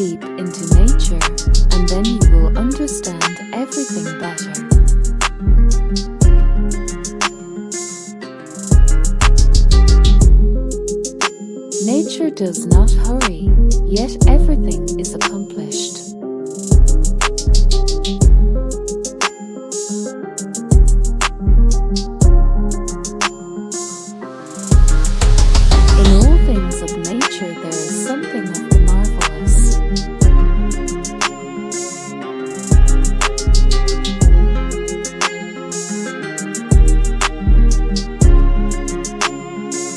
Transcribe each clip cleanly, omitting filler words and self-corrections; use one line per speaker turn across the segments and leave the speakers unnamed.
deep into nature, and then you will understand everything better. Nature does not hurry, yet everything is accomplished. In all things of nature there is something of the marvelous.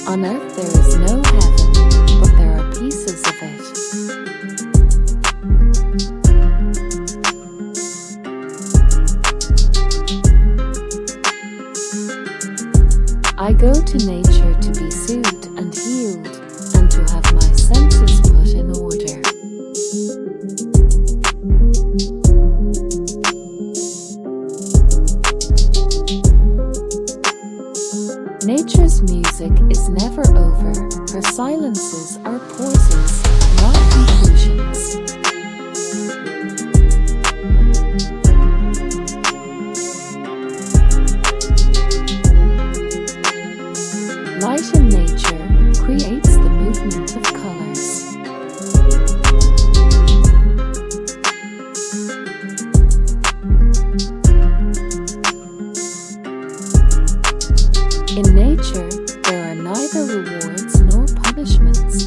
On earth there is no heaven, but there are pieces of it. I go to nature to be soothed and healed, and to have my senses put in order. Nature's music is never over, her silences are pauses, not conclusions. Light in nature creates the movement of colors. In nature, there are neither rewards nor punishments.